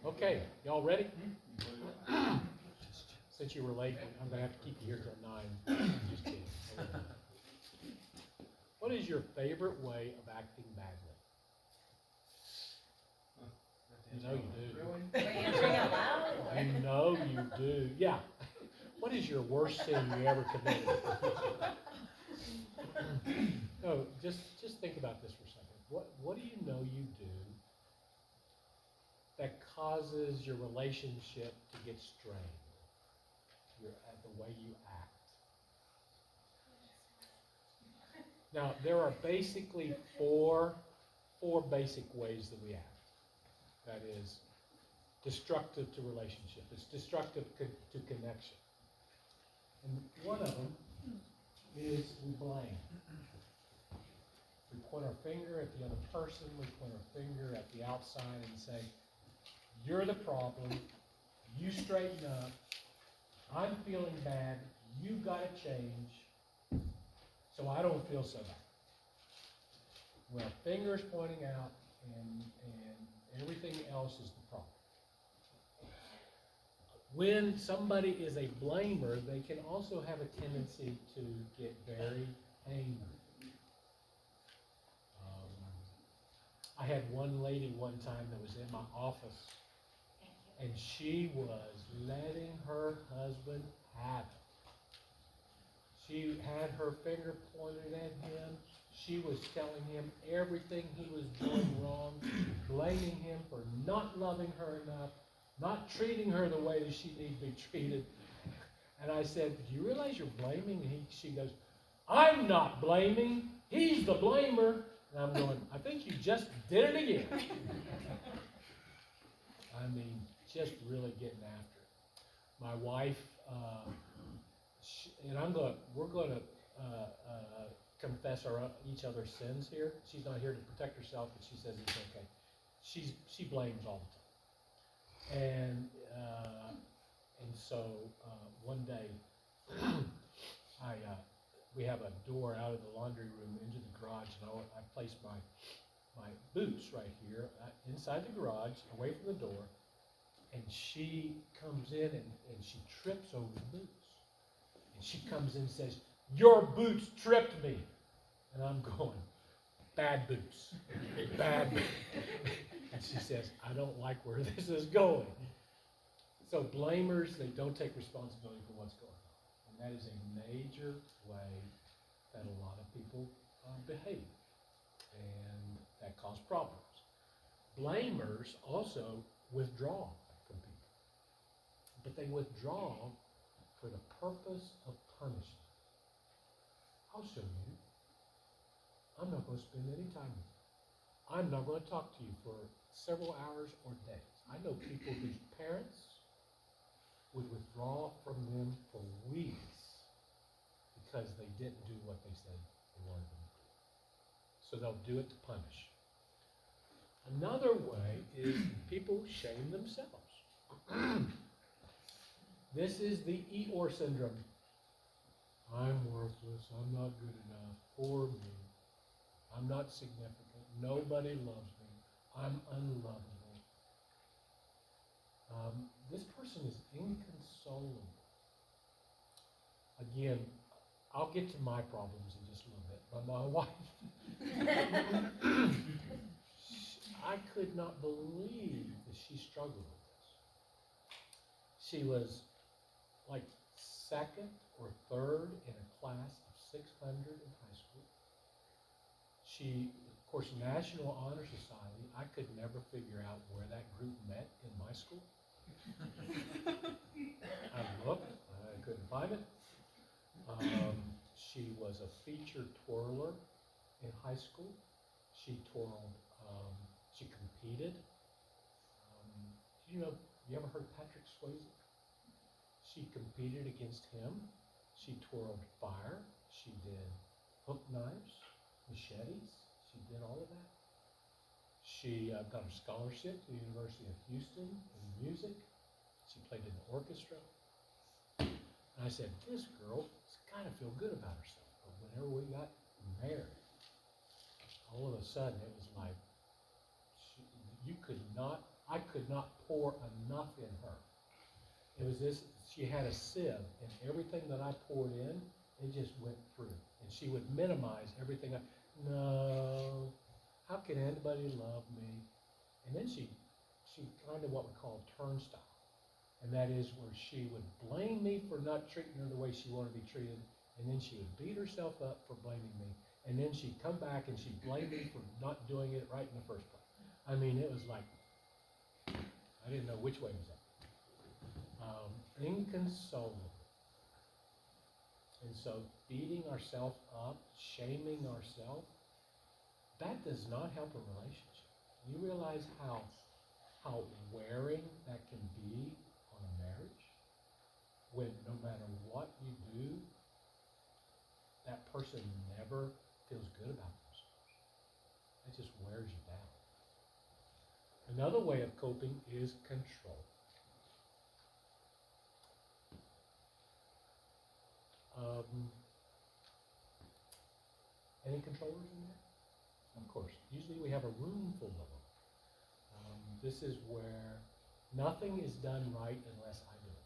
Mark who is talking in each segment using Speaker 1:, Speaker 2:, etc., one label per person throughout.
Speaker 1: Okay, y'all ready? Since you were late, I'm gonna have to keep you here till 9. Just kidding. What is your favorite way of acting badly? You know you do.
Speaker 2: Are you answering out loud?
Speaker 1: I know you do. Yeah. What is your worst sin you ever committed? No, just think about this for a second. What do you know you do that causes your relationship to get strained? The way you act. Now, there are basically four basic ways that we act. That is destructive to relationship. It's destructive to connection. And one of them is we blame. We point our finger at the other person. We point our finger at the outside and say, you're the problem. You straighten up. I'm feeling bad. You got to change so I don't feel so bad. Well, fingers pointing out and everything else is the problem. When somebody is a blamer, they can also have a tendency to get very angry. I had one lady one time that was in my office, and she was letting her husband have it. She had her finger pointed at him. She was telling him everything he was doing wrong, blaming him for not loving her enough, not treating her the way that she needed to be treated. And I said, do you realize you're blaming? And she goes, I'm not blaming. He's the blamer. And I'm going, I think you just did it again. I mean, just really getting after it. My wife, and we're going to confess each other's sins here. She's not here to protect herself, but she says it's okay. She blames all the time. And so one day, we have a door out of the laundry room into the garage, and I placed my boots right here inside the garage, away from the door. And she comes in and she trips over the boots. And she comes in and says, your boots tripped me. And I'm going, bad boots, bad boots. And she says, I don't like where this is going. So blamers, they don't take responsibility for what's going on. And that is a major way that a lot of people behave. And that causes problems. Blamers also withdraw from people. But they withdraw for the purpose of punishment. I'll show you. I'm not going to spend any time with you. I'm not going to talk to you for several hours or days. I know people whose parents would withdraw from them for weeks because they didn't do what they said they wanted them to do. So they'll do it to punish. Another way is people shame themselves. This is the Eeyore syndrome. I'm worthless. I'm not good enough. Poor me. I'm not significant. Nobody loves me. I'm unlovable. This person is inconsolable. Again, I'll get to my problems in just a little bit. But my wife, I could not believe that she struggled with this. She was like second or third in a class of 600 in high school. She, of course, National Honor Society. I could never figure out where that group met in my school. I looked, I couldn't find it. She was a featured twirler in high school. She twirled, she competed. You ever heard Patrick Swayze? She competed against him. She twirled fire. She did hook knives, machetes. She did all of that. She got a scholarship to the University of Houston in music. She played in the orchestra. And I said, this girl has got to feel good about herself. But whenever we got married, all of a sudden it was like, you could not, I could not pour enough in her. It was this, she had a sieve, and everything that I poured in, it just went through. And she would minimize everything. No, how can anybody love me? And then she kind of what we call turnstile. And that is where she would blame me for not treating her the way she wanted to be treated. And then she would beat herself up for blaming me. And then she'd come back and she'd blame me for not doing it right in the first place. I mean, it was like, I didn't know which way was up. Inconsolable. And so beating ourselves up, shaming ourselves, that does not help a relationship. You realize how wearing that can be on a marriage? When no matter what you do, that person never feels good about themselves. It just wears you down. Another way of coping is control. Any controllers in there? Of course. Usually we have a room full of them. This is where nothing is done right unless I do it.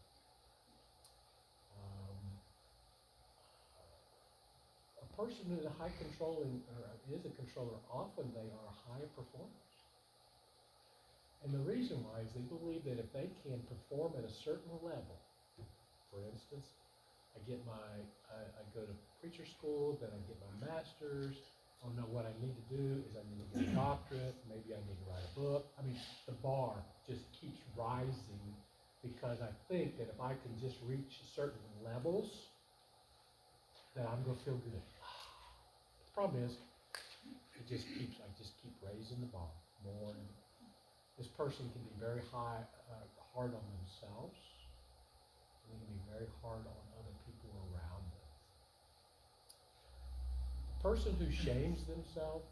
Speaker 1: A person who's a high controlling or is a controller, often they are high performers. And the reason why is they believe that if they can perform at a certain level, for instance, I go to preacher school, then I get my master's. Oh no, what I need to do is I need to get a doctorate, maybe I need to write a book. I mean, the bar just keeps rising because I think that if I can just reach certain levels, that I'm going to feel good. The problem is, I just keep raising the bar more and more. This person can be very hard on themselves, and they can be very hard on other people around them. The person who shames themselves,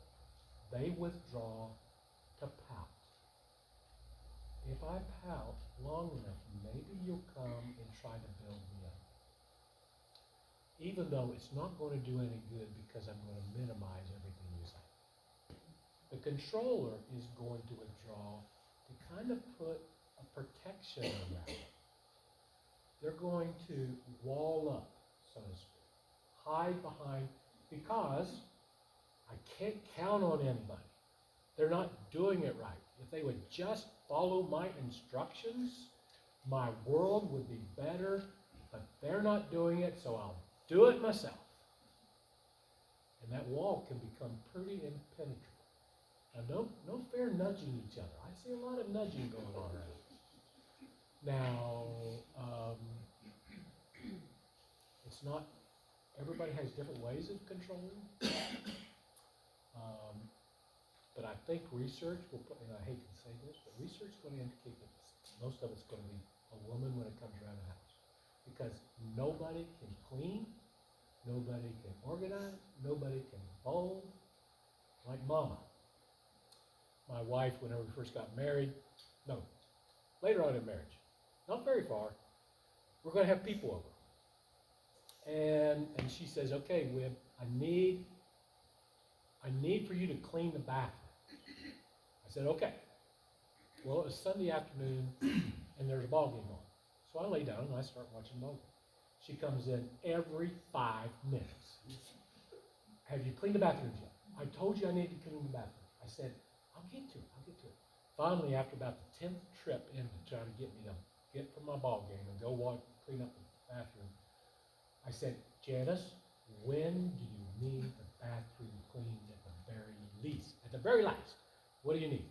Speaker 1: they withdraw to pout. If I pout long enough, maybe you'll come and try to build me up. Even though it's not going to do any good because I'm going to minimize everything you say. The controller is going to withdraw to kind of put a protection around it. They're going to wall up, so to speak, hide behind, because I can't count on anybody. They're not doing it right. If they would just follow my instructions, my world would be better, but they're not doing it, so I'll do it myself. And that wall can become pretty impenetrable. Now, no fair nudging each other. I see a lot of nudging going on right now. It's not, everybody has different ways of controlling. But I think research will put, and I hate to say this, but research is going to indicate that most of it's going to be a woman when it comes around the house. Because nobody can clean, nobody can organize, nobody can bowl like mama. My wife, whenever we first got married, later on in marriage, not very far, we're going to have people over. And she says, okay, Wib, I need for you to clean the bathroom. I said, okay. Well, it was Sunday afternoon, and there's a ball game on. So I lay down and I start watching the ball game. She comes in every 5 minutes. Have you cleaned the bathrooms yet? I told you I need to clean the bathroom. I said, I'll get to it. Finally, after about the 10th trip in to try to get me to get from my ball game and go clean up the bathroom, I said, Janice, when do you need the bathroom cleaned at the very least? At the very last, what do you need?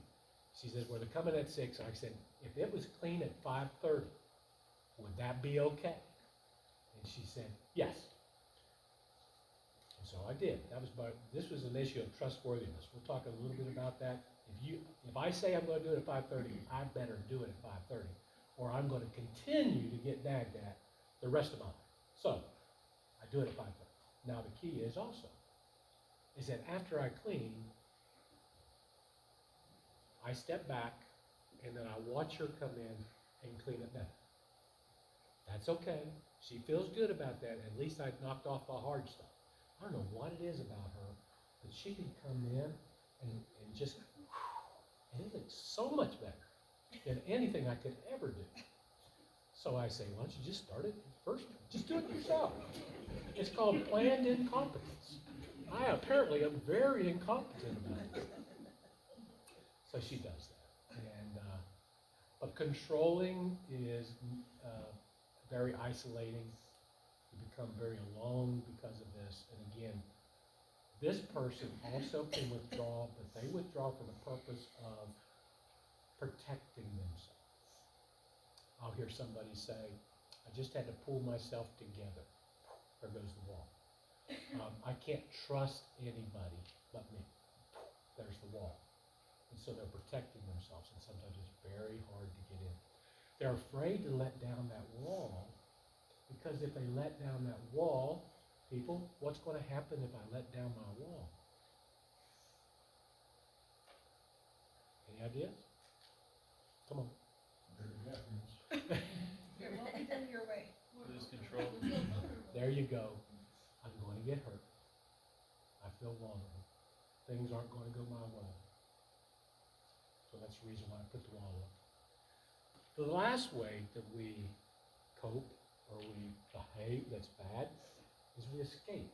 Speaker 1: She said, well, they're coming at 6. I said, if it was clean at 5:30, would that be okay? And she said, yes. And so I did. This was an issue of trustworthiness. We'll talk a little bit about that. If I say I'm going to do it at 5:30, I better do it at 5:30, or I'm going to continue to get nagged at the rest of my life. So I do it at 5:30. Now the key is that after I clean, I step back and then I watch her come in and clean it better. That's okay. She feels good about that. At least I knocked off the hard stuff. I don't know what it is about her, but she can come in and just, and it looks so much better. than anything I could ever do. So I say, why don't you just start it first? Just do it yourself. It's called planned incompetence. I apparently am very incompetent about it. So she does that. But controlling is very isolating. You become very alone because of this. And again, this person also can withdraw, but they withdraw for the purpose of protecting themselves. I'll hear somebody say, I just had to pull myself together. There goes the wall. I can't trust anybody but me. There's the wall. And so they're protecting themselves, and sometimes it's very hard to get in. They're afraid to let down that wall, because if they let down that wall, people, what's going to happen if I let down my wall? Any ideas? Come on.
Speaker 2: It won't be done your way.
Speaker 3: Lose control.
Speaker 1: There you go. I'm going to get hurt. I feel vulnerable. Things aren't going to go my way. So that's the reason why I put the wall up. The last way that we cope or we behave that's bad is we escape.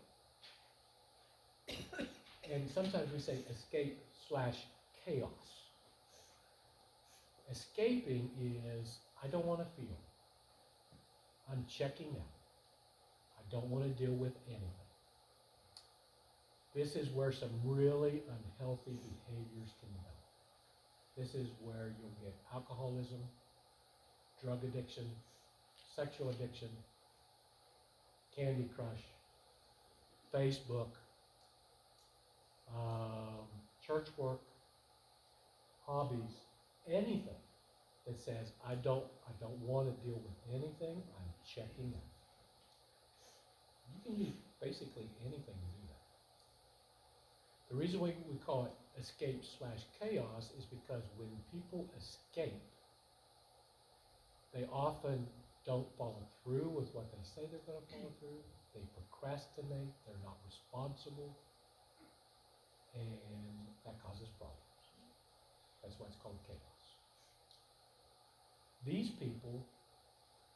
Speaker 1: And sometimes we say escape/chaos. Escaping is, I don't want to feel. I'm checking out. I don't want to deal with anything. This is where some really unhealthy behaviors can develop. This is where you'll get alcoholism, drug addiction, sexual addiction, Candy Crush, Facebook, church work, hobbies, anything that says I don't want to deal with anything. I'm checking out. You can use basically anything to do that. The reason we call it escape/chaos is because when people escape, they often don't follow through with what they say they're going to follow through. They procrastinate. They're not responsible. And that causes problems. That's why it's called chaos. These people,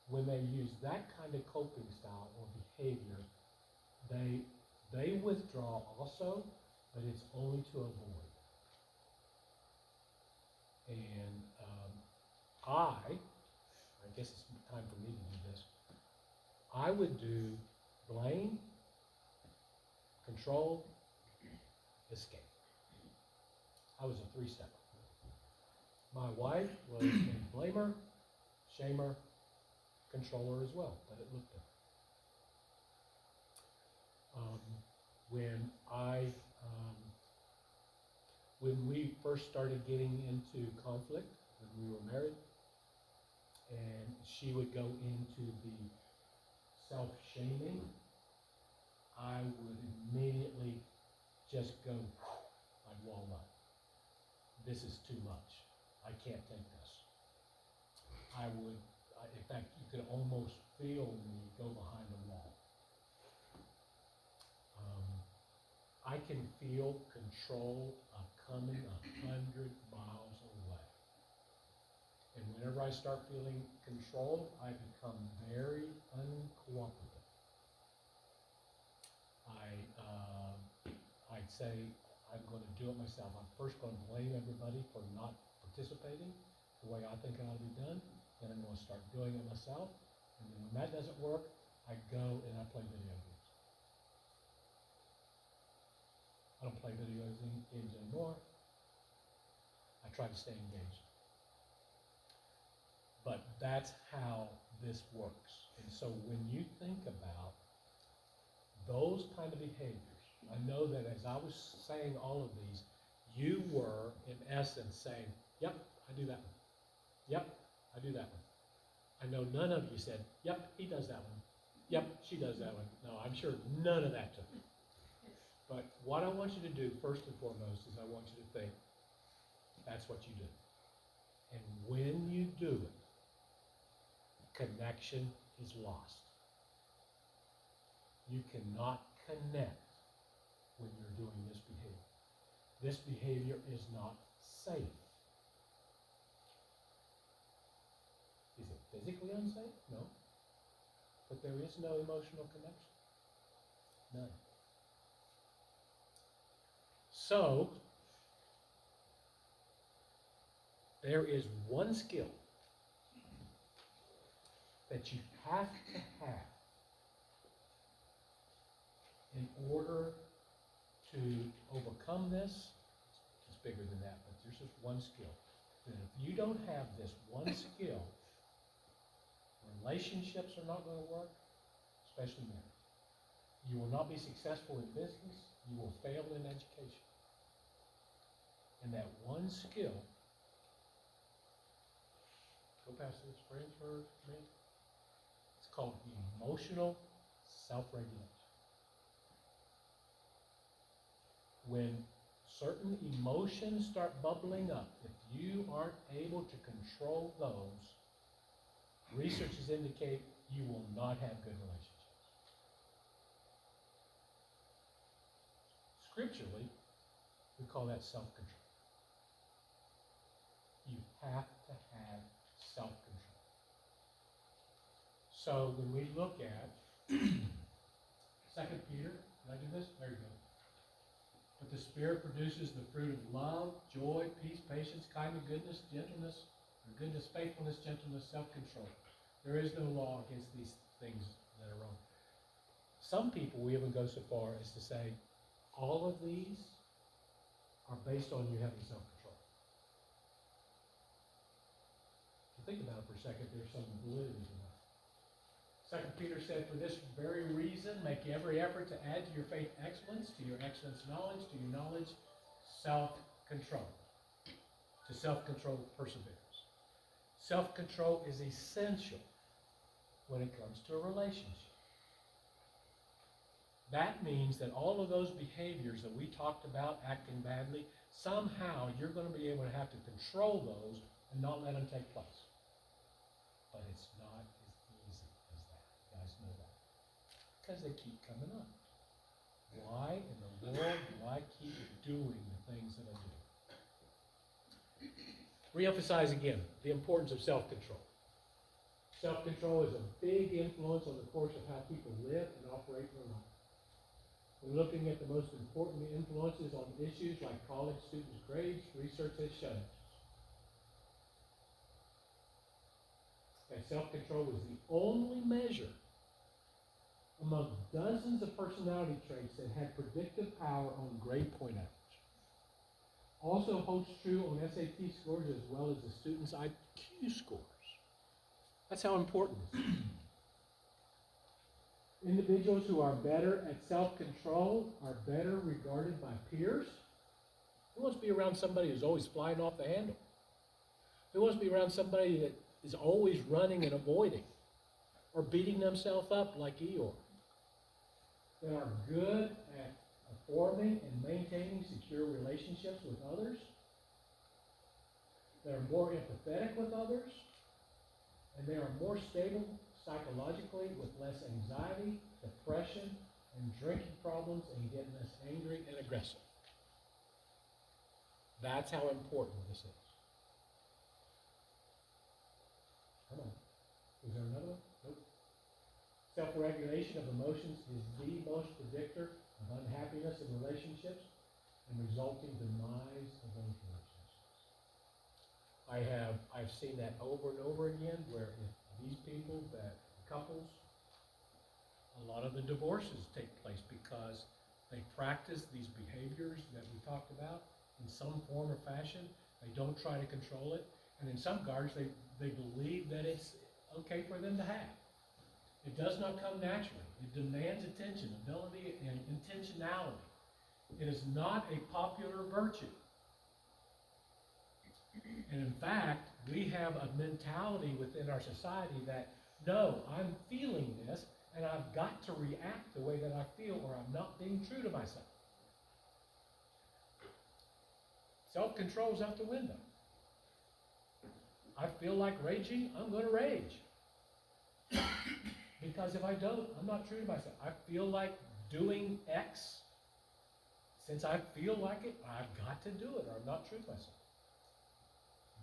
Speaker 1: when they use that kind of coping style or behavior, they withdraw also, but it's only to avoid. And I guess it's time for me to do this. I would do blame, control, escape. I was a 3-stepper. My wife was a blamer, shamer, controller as well, but it looked different. When we first started getting into conflict, when we were married, and she would go into the self-shaming, I would immediately just go, I'd wall up. This is too much. I can't take this. In fact, you could almost feel me go behind the wall. I can feel control coming 100 miles away. And whenever I start feeling control, I become very uncooperative. I'd say I'm going to do it myself. I'm first going to blame everybody for not participating the way I think it ought to be done. Then I'm going to start doing it myself. And then when that doesn't work, I go and I play video games. I don't play video games anymore. I try to stay engaged. But that's how this works. And so when you think about those kind of behaviors, I know that as I was saying all of these, you were, in essence, saying, yep, I do that one. Yep, I do that one. I know none of you said, yep, he does that one. Yep, she does that one. No, I'm sure none of that took. But what I want you to do, first and foremost, is I want you to think, that's what you do. And when you do it, connection is lost. You cannot connect when you're doing this behavior. This behavior is not safe. physically unsafe? No. But there is no emotional connection. None. So, there is one skill that you have to have in order to overcome this. It's bigger than that, but there's just one skill. And if you don't have this one skill, relationships are not going to work, especially marriage. You will not be successful in business. You will fail in education. And that one skill, go past this friends for me. It's called emotional self-regulation. When certain emotions start bubbling up, if you aren't able to control those, researches indicate you will not have good relationships. Scripturally, we call that self-control. You have to have self-control. So when we look at 2 Peter, did I do this? There you go. But the Spirit produces the fruit of love, joy, peace, patience, kindness, goodness, gentleness, faithfulness, gentleness, self-control. There is no law against these things that are wrong. Some people, we even go so far as to say, all of these are based on you having self-control. If you think about it for a second, there's some validity to that. 2 Peter said, for this very reason, make every effort to add to your faith excellence, to your excellence knowledge, to your knowledge self-control, to self-control perseverance. Self-control is essential when it comes to a relationship. That means that all of those behaviors that we talked about, acting badly, somehow you're going to be able to have to control those and not let them take place. But it's not as easy as that. You guys know that. Because they keep coming up. Why in the world do I keep doing the things that I do? Reemphasize again the importance of self-control. Self-control is a big influence on the course of how people live and operate their life. We're looking at the most important influences on issues like college students' grades. Research has shown that self-control is the only measure among dozens of personality traits that had predictive power on grade point average. Also holds true on SAT scores as well as the students' IQ scores. That's how important it is. Individuals who are better at self-control are better regarded by peers. Who wants to be around somebody who's always flying off the handle? Who wants to be around somebody that is always running and avoiding or beating themselves up like Eeyore? They are good at forming and maintaining secure relationships with others. They are more empathetic with others. And they are more stable psychologically with less anxiety, depression, and drinking problems and getting less angry and aggressive. That's how important this is. Come on. Is there another one? Nope. Self-regulation of emotions is the most predictor of unhappiness in relationships and resulting demise of those relationships. I've seen that over and over again where if these people, that couples, a lot of the divorces take place because they practice these behaviors that we talked about in some form or fashion. They don't try to control it. And in some regards, they believe that it's okay for them to have. It does not come naturally. It demands attention, ability, and intentionality. It is not a popular virtue. And in fact, we have a mentality within our society that, no, I'm feeling this, and I've got to react the way that I feel, or I'm not being true to myself. Self-control is out the window. I feel like raging, I'm going to rage. Because if I don't, I'm not true to myself. I feel like doing X. Since I feel like it, I've got to do it, or I'm not true to myself.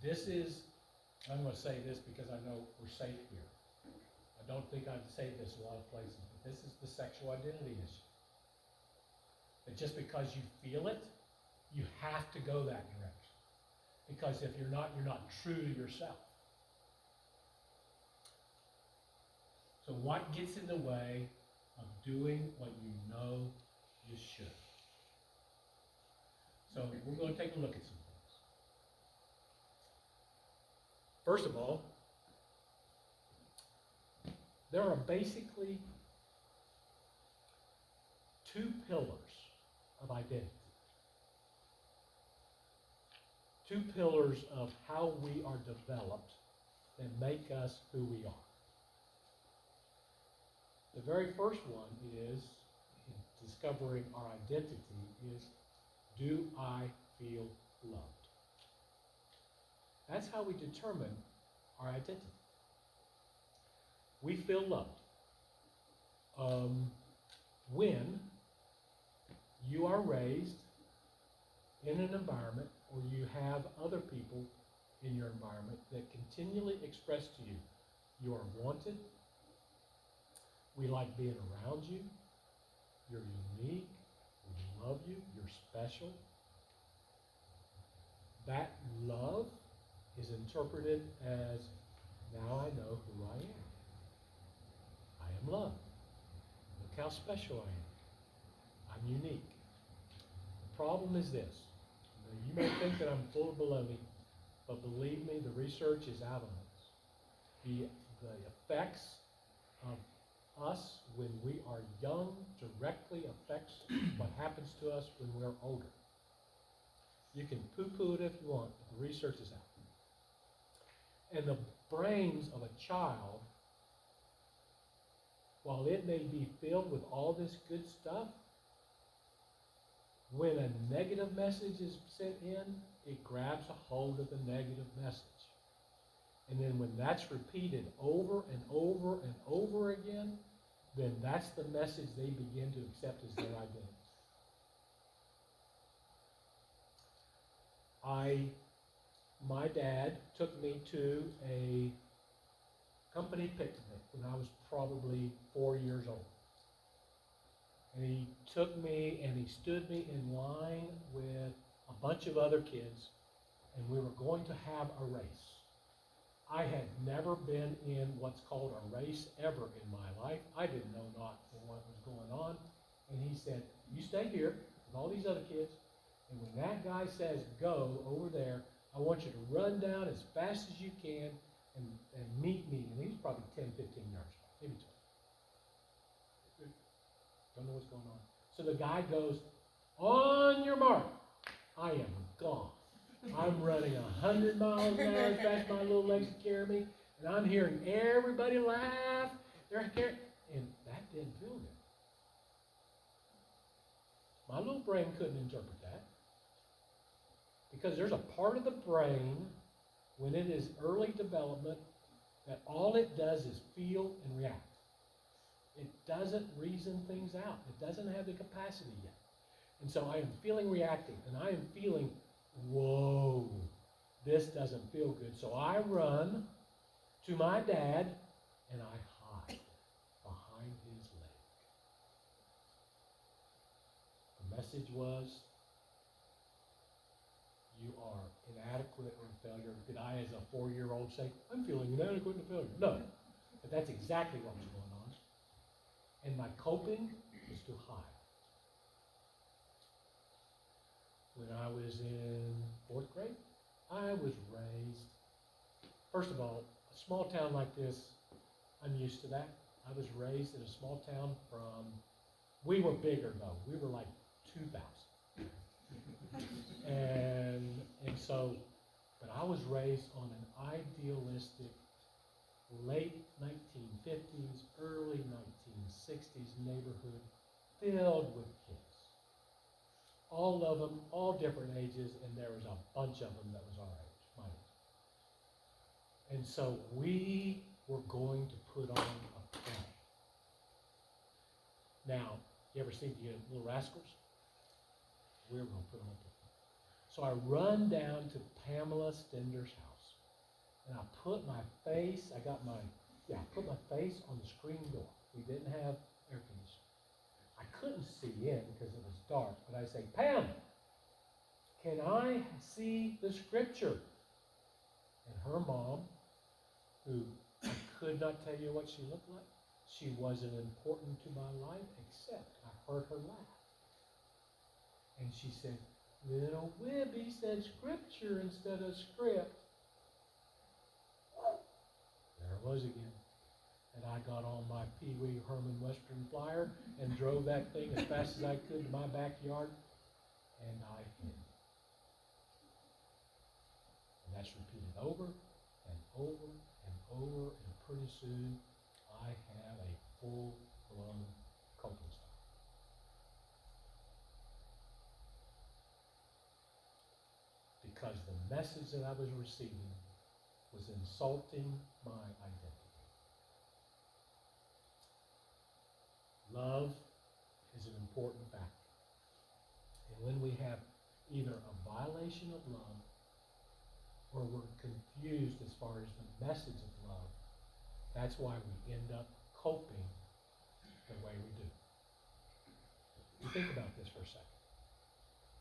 Speaker 1: This is I'm gonna say this because I know we're safe here. I don't think I'd say this a lot of places, but this is the sexual identity issue. That just because you feel it, you have to go that direction. Because if you're not true to yourself. So what gets in the way of doing what you know you should? So we're going to take a look at some things. First of all, there are basically two pillars of identity. Two pillars of how we are developed that make us who we are. The very first one is, in discovering our identity, is, do I feel loved? That's how we determine our identity. We feel loved when you are raised in an environment where you have other people in your environment that continually express to you, you are wanted, we like being around you, you're unique, we love you, you're special. That love is interpreted as, now I know who I am. I am loved. Look how special I am. I'm unique. The problem is this. You may think that I'm full of baloney, but believe me, the research is out on this. The effects of us when we are young directly affects what happens to us when we're older. You can poo-poo it if you want, but the research is out. And the brains of a child, while it may be filled with all this good stuff, when a negative message is sent in, it grabs a hold of the negative message. And then when that's repeated over and over and over again, then that's the message they begin to accept as their identity. My dad took me to a company picnic when I was probably 4 years old. And he took me and he stood me in line with a bunch of other kids, and we were going to have a race. I had never been in what's called a race ever in my life. I didn't know not what was going on. And he said, you stay here with all these other kids, and when that guy says go over there, I want you to run down as fast as you can and meet me. And he was probably 10, 15 yards away, maybe 20. Don't know what's going on. So the guy goes, on your mark. I am gone. I'm running 100 miles an hour as fast as my little legs can carry me, and I'm hearing everybody laugh. And that didn't feel good. My little brain couldn't interpret that. Because there's a part of the brain, when it is early development, that all it does is feel and react. It doesn't reason things out. It doesn't have the capacity yet. And so I am feeling reacting, and I am feeling, whoa, this doesn't feel good. So I run to my dad, and I hide behind his leg. The message was, you are inadequate or a failure. Did I, as a 4-year-old, say, I'm feeling inadequate and a failure? No. But that's exactly what was going on. And my coping was to hide. When I was in 4th grade, I was raised, first of all, a small town like this, I'm used to that. I was raised in a small town we were bigger though. We were like 2,000. But I was raised on an idealistic late 1950s, early 1960s neighborhood filled with kids. All of them, all different ages, and there was a bunch of them that was our age, my age. And so we were going to put on a play. Now, you ever seen the Little Rascals? We were going to put on a play. So I run down to Pamela Stender's house. and I put my face, I put my face on the screen door. We didn't have air conditioning. I couldn't see in because it was dark, but I say, Pam, can I see the scripture? And her mom, who I could not tell you what she looked like, she wasn't important to my life, except I heard her laugh. And she said, little Wibby said scripture instead of script. There it was again. And I got on my Pee Wee Herman Western Flyer and drove that thing as fast as I could to my backyard, and I hid. And that's repeated over and over and over, and pretty soon I have a full-blown coping style. Because the message that I was receiving was insulting my identity. Love is an important factor. And when we have either a violation of love or we're confused as far as the message of love, that's why we end up coping the way we do. You think about this for a second.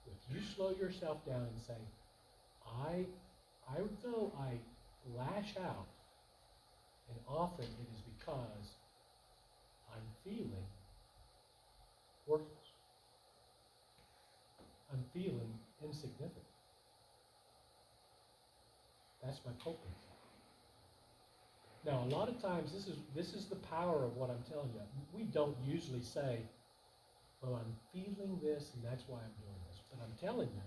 Speaker 1: If you slow yourself down and say, I know I lash out, and often it is because I'm feeling worthless. I'm feeling insignificant. That's my coping. Now, a lot of times, this is the power of what I'm telling you. We don't usually say, well, I'm feeling this, and that's why I'm doing this. But I'm telling you,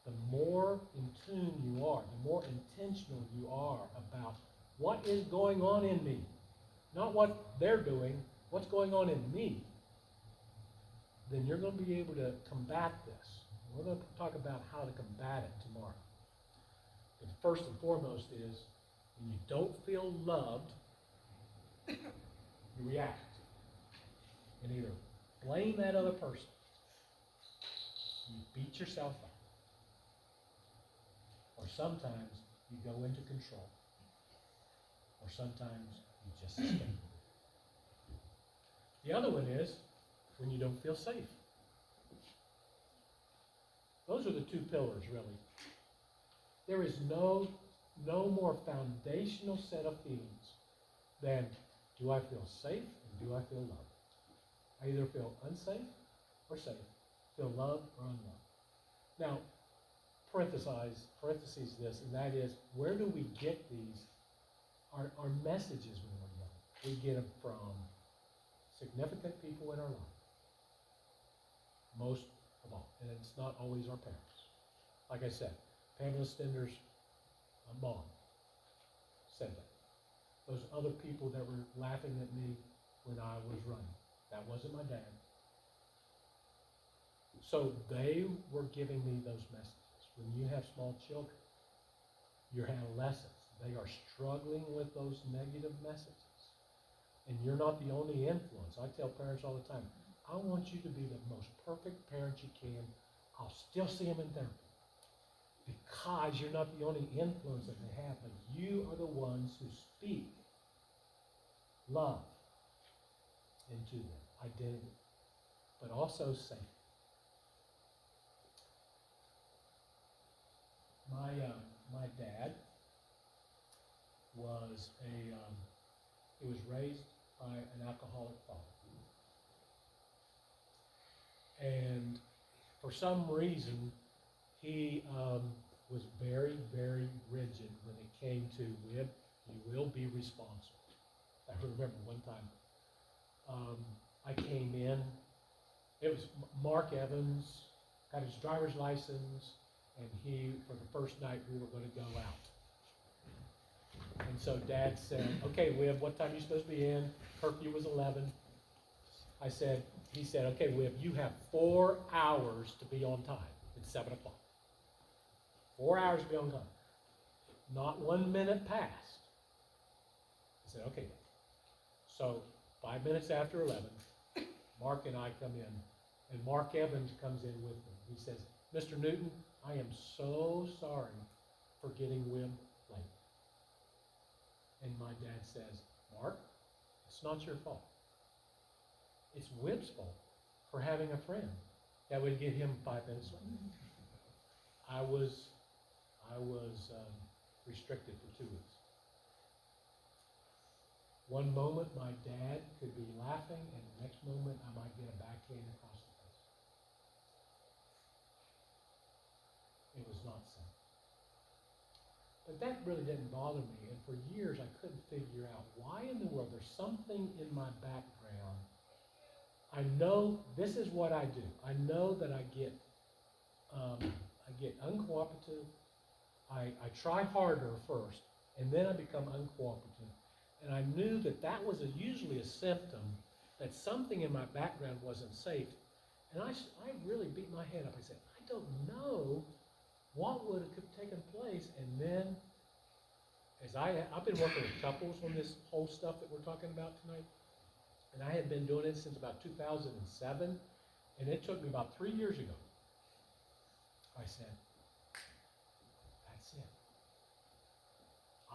Speaker 1: the more in tune you are, the more intentional you are about what is going on in me, not what they're doing, what's going on in me, then you're going to be able to combat this. We're going to talk about how to combat it tomorrow. But first and foremost is, when you don't feel loved, you react. And either blame that other person, you beat yourself up, or sometimes you go into control, or sometimes you just escape. The other one is when you don't feel safe. Those are the two pillars, really. There is no more foundational set of feelings than, do I feel safe and do I feel loved? I either feel unsafe or safe, feel loved or unloved. Now, parentheses this, and that is, where do we get these, our messages when we're young? We get them from significant people in our life, most of all, and it's not always our parents. Like I said, Pamela Stender's mom said that. Those other people that were laughing at me when I was running, that wasn't my dad. So they were giving me those messages. When you have small children, your adolescents, they are struggling with those negative messages. And you're not the only influence. I tell parents all the time, I want you to be the most perfect parent you can. I'll still see them in therapy. Because you're not the only influence that they have, but you are the ones who speak love into them, identity, but also safety. My dad was he was raised by an alcoholic father. And for some reason, he was very, very rigid when it came to, Wib, you will be responsible. I remember one time, I came in, it was Mark Evans, got his driver's license, and for the first night, we were going to go out. And so Dad said, okay, Wib, what time are you supposed to be in? Curfew was 11. He said, okay, Wib, you have 4 hours to be on time. It's 7 o'clock. 4 hours to be on time. Not 1 minute passed. I said, okay. So 5 minutes after 11, Mark and I come in, and Mark Evans comes in with me. He says, Mr. Newton, I am so sorry for getting Wib late. And my dad says, Mark, it's not your fault. It's Wib's fault for having a friend that would get him 5 minutes late. I was restricted for 2 weeks. One moment my dad could be laughing, and the next moment I might get a backhand across the face. It was not safe. But that really didn't bother me, and for years I couldn't figure out why in the world there's something in my background. I know this is what I do. I know that I get uncooperative. I try harder first, and then I become uncooperative. And I knew that that was usually a symptom that something in my background wasn't safe. And I really beat my head up. I said, I don't know what would have taken place. And then, as I've been working with couples on this whole stuff that we're talking about tonight, and I had been doing it since about 2007, and it took me about 3 years ago. I said, that's it.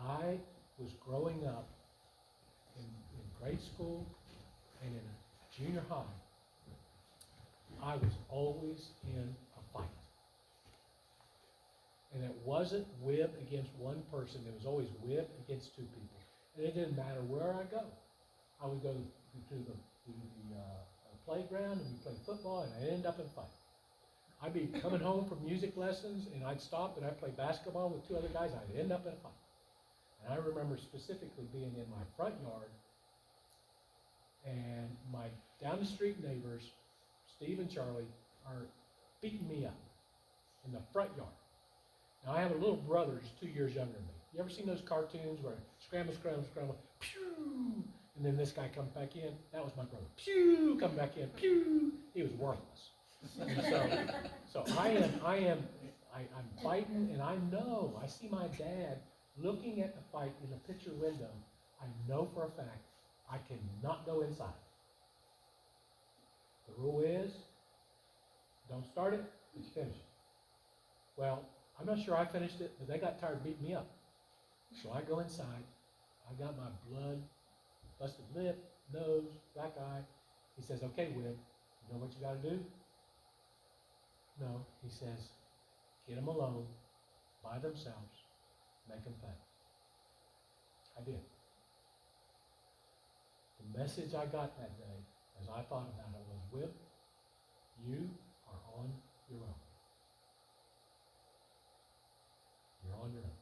Speaker 1: I was growing up in grade school and in junior high. I was always in a fight. And it wasn't Wib against one person. It was always Wib against 2 people. And it didn't matter where I go. I would go to the playground and we'd play football, and I'd end up in a fight. I'd be coming home from music lessons, and I'd stop and I'd play basketball with 2 other guys. I'd end up in a fight. And I remember specifically being in my front yard, and my down the street neighbors, Steve and Charlie, are beating me up in the front yard. Now I have a little brother who's 2 years younger than me. You ever seen those cartoons where scramble, scramble, scramble, pew, and then this guy comes back in? That was my brother. Pew, come back in, pew. He was worthless. And so I'm fighting, and I know, I see my dad looking at the fight in the picture window. I know for a fact I cannot go inside. The rule is, don't start it, but you finish it. Well, I'm not sure I finished it, but they got tired of beating me up. So I go inside. I got my blood, busted lip, nose, black eye. He says, okay, Wib, you know what you got to do? No, he says, get them alone, by themselves, make them pay. I did. The message I got that day, as I thought about it, was, Wib, you are on your own. You're on your own.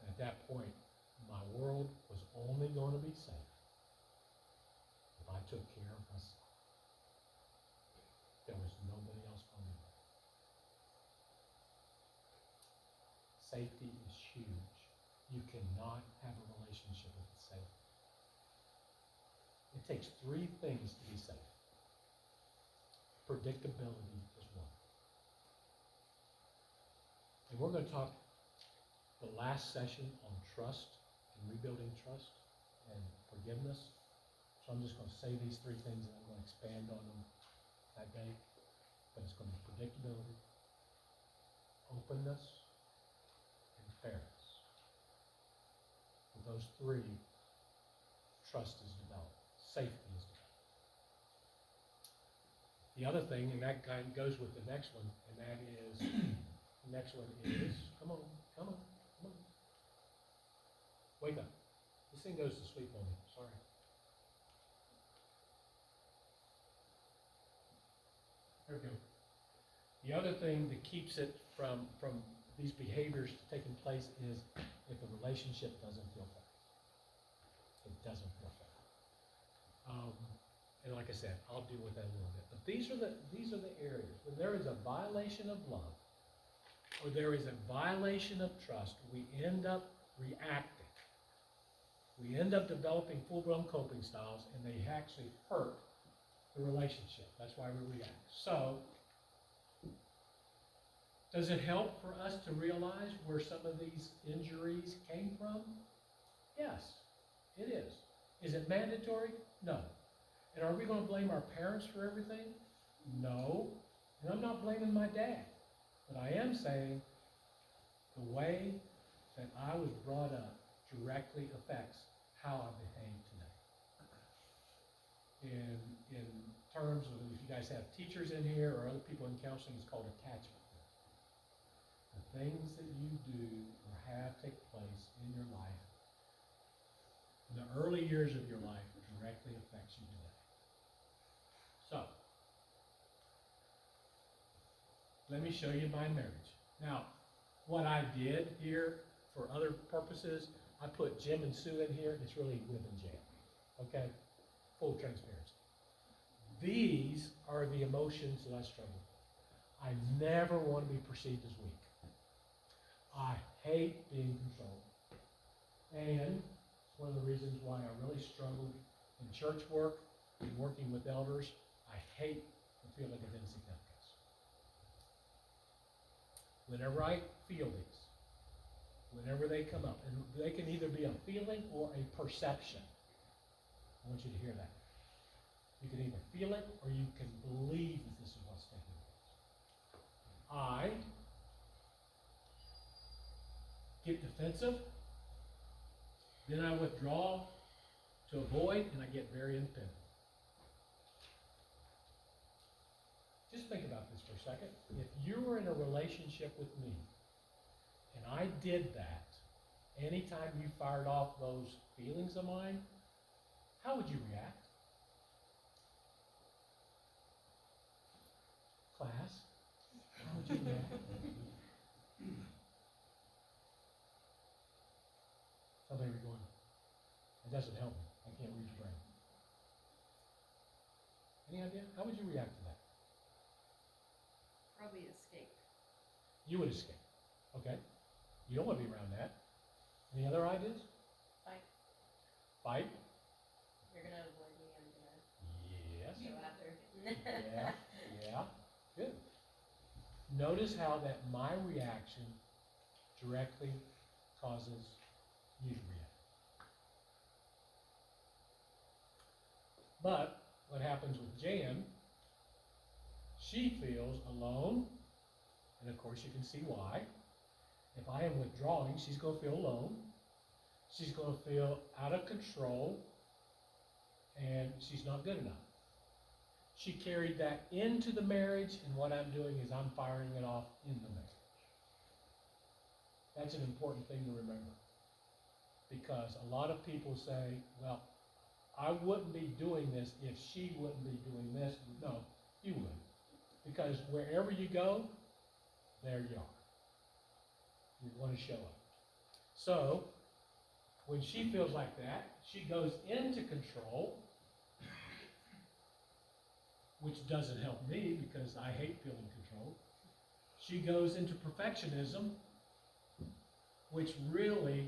Speaker 1: And at that point, my world was only going to be safe if I took care of myself. There was nobody else for me. Safety is huge. You cannot have a relationship if it's safe. It takes 3 things to be safe. Predictability is one. And we're going to talk the last session on trust and rebuilding trust and forgiveness. So I'm just going to say these 3 things, and I'm going to expand on them that day. But it's going to be predictability, openness, and fairness. With those 3, trust is developed. Safety is developed. The other thing, and that kind of goes with the next one, and that is, the next one is, come on. Wake up. This thing goes to sleep on me. Sorry. There we go. The other thing that keeps it from these behaviors taking place is if the relationship doesn't feel fair. It doesn't feel fair. And like I said, I'll deal with that a little bit. But these are the areas. When there is a violation of love, or there is a violation of trust, we end up reacting. We end up developing full-blown coping styles, and they actually hurt the relationship. That's why we react. So, does it help for us to realize where some of these injuries came from? Yes, it is. Is it mandatory? No. And are we going to blame our parents for everything? No. And I'm not blaming my dad. But I am saying the way that I was brought up directly affects how I behave today. In terms of, if you guys have teachers in here or other people in counseling, it's called attachment. The things that you do or have take place in your life, in the early years of your life, directly affects you today. So, let me show you my marriage. Now, what I did here for other purposes, I put Jim and Sue in here. It's really Wib and Jam. Okay? Full transparency. These are the emotions that I struggle with. I never want to be perceived as weak. I hate being controlled. And it's one of the reasons why I really struggled in church work and working with elders. I hate the feeling of insignificance. Whenever I feel these, whenever they come up, and they can either be a feeling or a perception. I want you to hear that. You can either feel it or you can believe that this is what's taking place. I get defensive, then I withdraw to avoid, and I get very independent. Just think about this for a second. If you were in a relationship with me, and I did that, anytime you fired off those feelings of mine, how would you react? Class, how would you react? Some of you are going, it doesn't help me. I can't read your brain. Any idea? How would you react to that?
Speaker 2: Probably escape.
Speaker 1: You would escape. Okay. You don't want to be around that. Any other ideas?
Speaker 2: Fight.
Speaker 1: Fight?
Speaker 2: You're gonna avoid me, I'm gonna
Speaker 1: Yes.
Speaker 2: go after.
Speaker 1: Yeah. Yeah. Good. Notice how that my reaction directly causes you to react. But what happens with Jan, she feels alone, and of course you can see why. If I am withdrawing, she's going to feel alone. She's going to feel out of control, and she's not good enough. She carried that into the marriage, and what I'm doing is I'm firing it off in the marriage. That's an important thing to remember. Because a lot of people say, well, I wouldn't be doing this if she wouldn't be doing this. No, you would. Because wherever you go, there you are. You're going to show up. So, when she feels like that, she goes into control, which doesn't help me because I hate feeling control. She goes into perfectionism, which really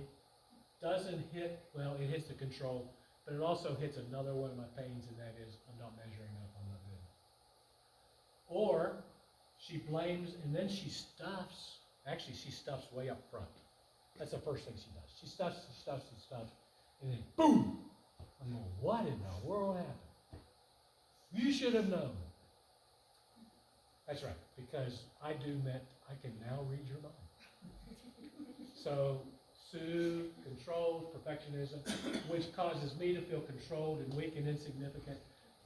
Speaker 1: doesn't hit, well, it hits the control, but it also hits another one of my pains, and that is I'm not measuring up, I'm not good. Or she blames, and then she stuffs. Actually, she stuffs way up front. That's the first thing she does. She stuffs, and then boom! I'm going, what in the world happened? You should have known. That's right, because I can now read your mind. So, Sue controls perfectionism, which causes me to feel controlled and weak and insignificant,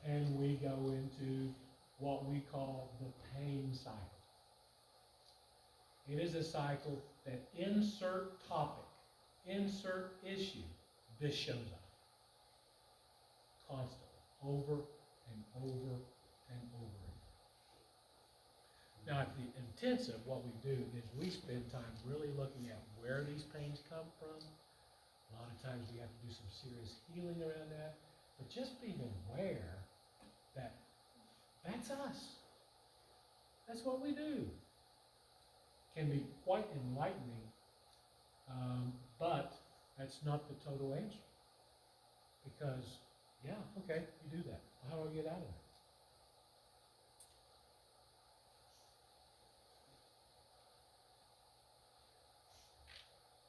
Speaker 1: and we go into what we call the pain cycle. It is a cycle that insert topic, insert issue, this shows up. Constantly, over and over and over again. Now at the intensive, what we do is we spend time really looking at where these pains come from. A lot of times we have to do some serious healing around that. But just being aware that that's us. That's what we do. Can be quite enlightening, but that's not the total answer. Because, yeah, okay, you do that. How do I get out of it?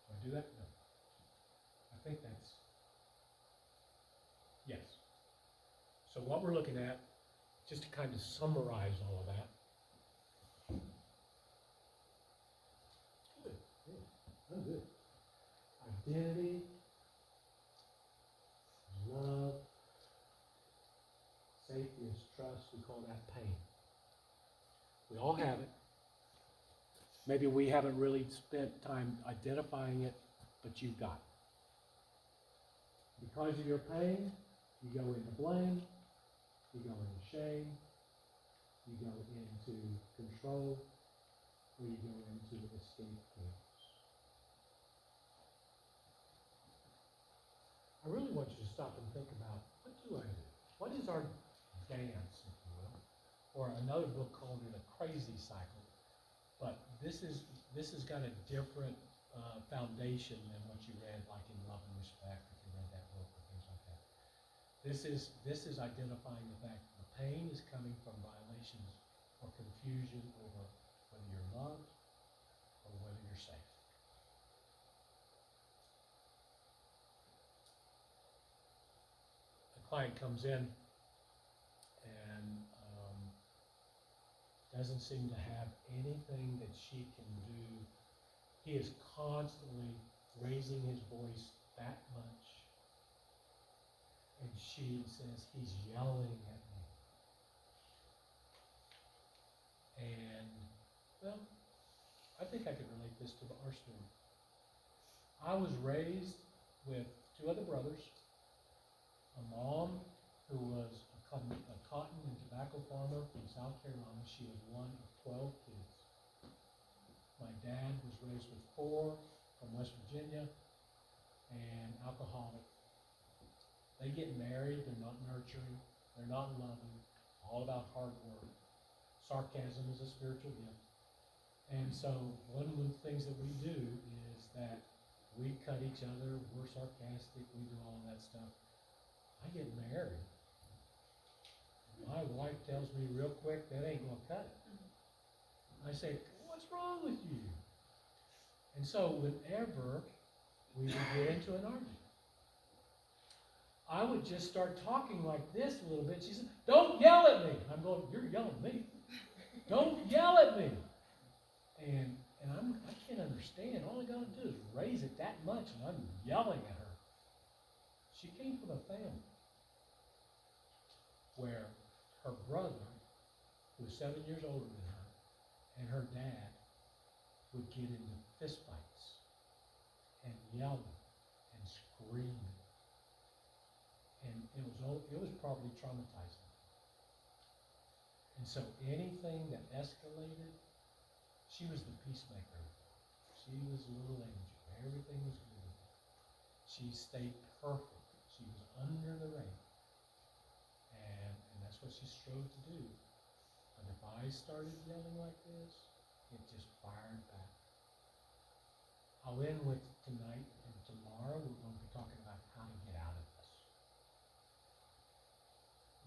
Speaker 1: Do I do that? No. I think that's, yes. So what we're looking at, just to kind of summarize all of that. Good. I'm good. Identity, we call that pain. We all have it. Maybe we haven't really spent time identifying it, but you've got it. Because of your pain, you go into blame, you go into shame, you go into control, or you go into escape chaos. I really want you to stop and think about, what do I do? What is our dance, if you will? Or another book called it a crazy cycle. But this has got a different foundation than what you read, like in Love and Respect, if you read that book or things like that. This is identifying the fact that the pain is coming from violations or confusion over whether you're loved or whether you're safe. A client comes in and doesn't seem to have anything that she can do. He is constantly raising his voice that much. And she says, he's yelling at me. And, well, I think I could relate this to our story. I was raised with two other brothers, a mom who was a cotton and tobacco farmer from South Carolina. She was one of 12 kids. My dad was raised with 4 from West Virginia and alcoholic. They get married, they're not nurturing, they're not loving, all about hard work. Sarcasm is a spiritual gift. And so one of the things that we do is that we cut each other, we're sarcastic, we do all of that stuff. I get married. My wife tells me real quick, that ain't gonna cut it. I say, what's wrong with you? And so whenever we would get into an argument, I would just start talking like this a little bit. She said, don't yell at me. I'm going, you're yelling at me. Don't yell at me. And I can't understand. All I gotta do is raise it that much, and I'm yelling at her. She came from a family where her brother, who was 7 years older than her, and her dad would get into fistfights and yelling and screaming. And it was probably traumatizing. And so anything that escalated, she was the peacemaker. She was a little angel. Everything was good. She stayed perfect. She was under the rain. And that's what she strove to do. But if I started yelling like this, it just fired back. I'll end with tonight and tomorrow we're going to be talking about how to get out of this.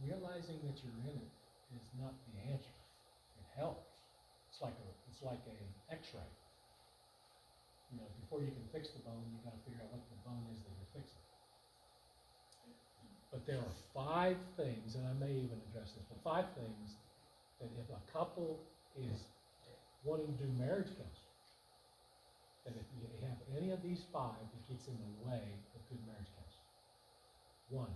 Speaker 1: Realizing that you're in it is not the answer. It helps. It's like a X-ray. You know, before you can fix the bone, you got to figure out what the bone is that you're fixing. But there are 5 things, and I may even address this, but 5 things that if a couple is wanting to do marriage counseling, that if you have any of these 5, it gets in the way of good marriage counseling. 1,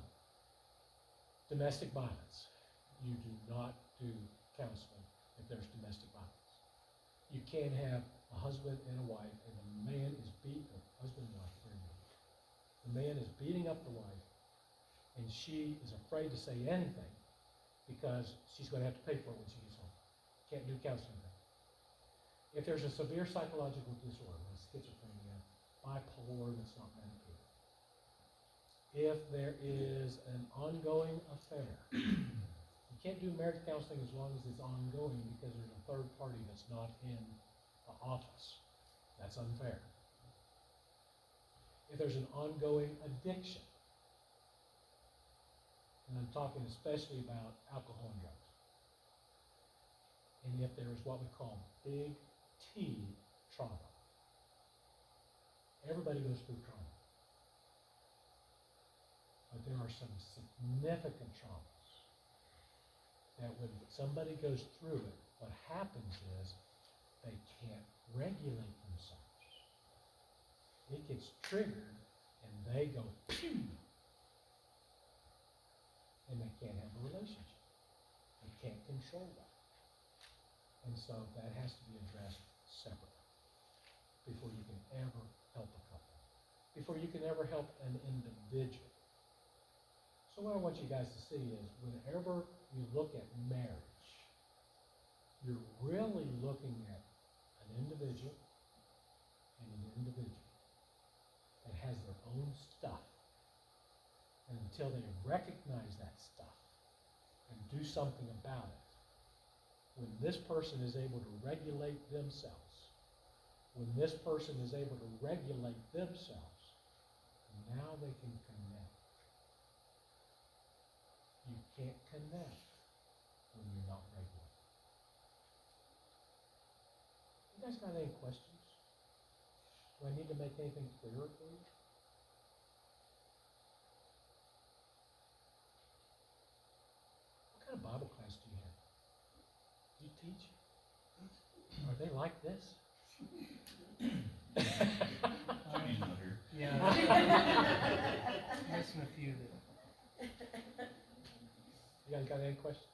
Speaker 1: domestic violence. You do not do counseling if there's domestic violence. You can't have a husband and a wife, and the man is husband and wife, the man is beating up the wife, and she is afraid to say anything because she's going to have to pay for it when she gets home. Can't do counseling then. If there's a severe psychological disorder, like schizophrenia, bipolar that's not medicated, if there is an ongoing affair, you can't do marriage counseling as long as it's ongoing because there's a third party that's not in the office. That's unfair. If there's an ongoing addiction, and I'm talking especially about alcohol and drugs, and if there is what we call big T trauma. Everybody goes through trauma. But there are some significant traumas that when somebody goes through it, what happens is they can't regulate themselves. It gets triggered and they go pew, and they can't have a relationship. They can't control that. And so that has to be addressed separately before you can ever help a couple, before you can ever help an individual. So what I want you guys to see is whenever you look at marriage, you're really looking at an individual and an individual that has their own stuff. And until they recognize that stuff and do something about it, when this person is able to regulate themselves, when this person is able to regulate themselves, now they can connect. You can't connect when you're not regulated. You guys got any questions? Do I need to make anything clearer for you? What kind of Bible class do you have? Do you teach? Are they like this?
Speaker 3: He's not here.
Speaker 4: Yeah. Missing a few that.
Speaker 1: You guys got any questions?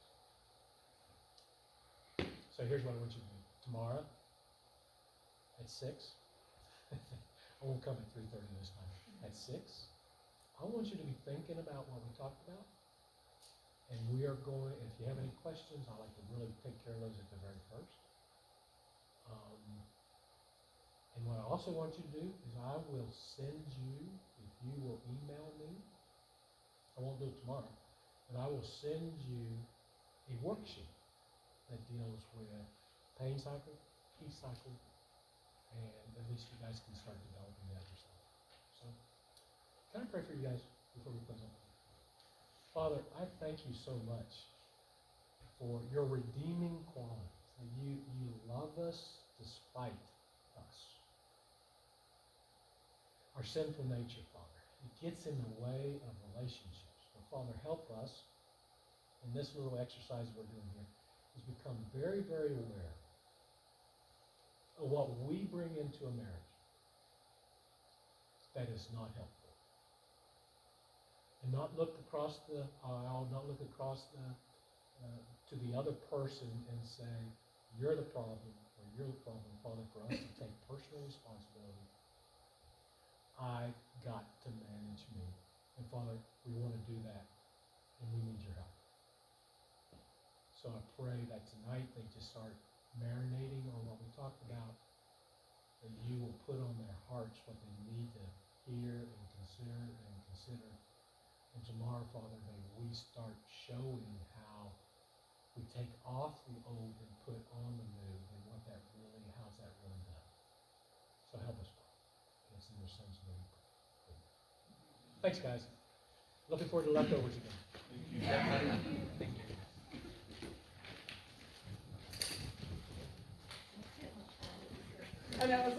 Speaker 1: So here's what I want you to do. Tomorrow at 6, I won't come at 3:30 this time. At 6, I want you to be thinking about what we talked about. And we are going, if you have any questions, I like to really take care of those at the very first. And what I also want you to do is I will send you, if you will email me, I won't do it tomorrow, but I will send you a worksheet that deals with pain cycle, peace cycle, and at least you guys can start developing that yourself. So, can I pray for you guys before we close up? Father, I thank you so much for your redeeming qualities, that you love us despite us. Our sinful nature, Father, it gets in the way of relationships. But Father, help us in this little exercise we're doing here, is become very, very aware of what we bring into a marriage that is not helpful. And not look across the aisle, not look across to the other person and say, you're the problem, or you're the problem. Father, for us to take personal responsibility. I've got to manage me. And Father, we want to do that, and we need your help. So I pray that tonight they just start marinating on what we talked about, that you will put on their hearts what they need to hear and consider. And tomorrow, Father, may we start showing how we take off the old and put on the new, and what that really, how's that really done. So help us, Father. It's in your Son's name. Thanks, guys. Looking forward to leftovers again.
Speaker 3: Thank you.
Speaker 2: Oh, that was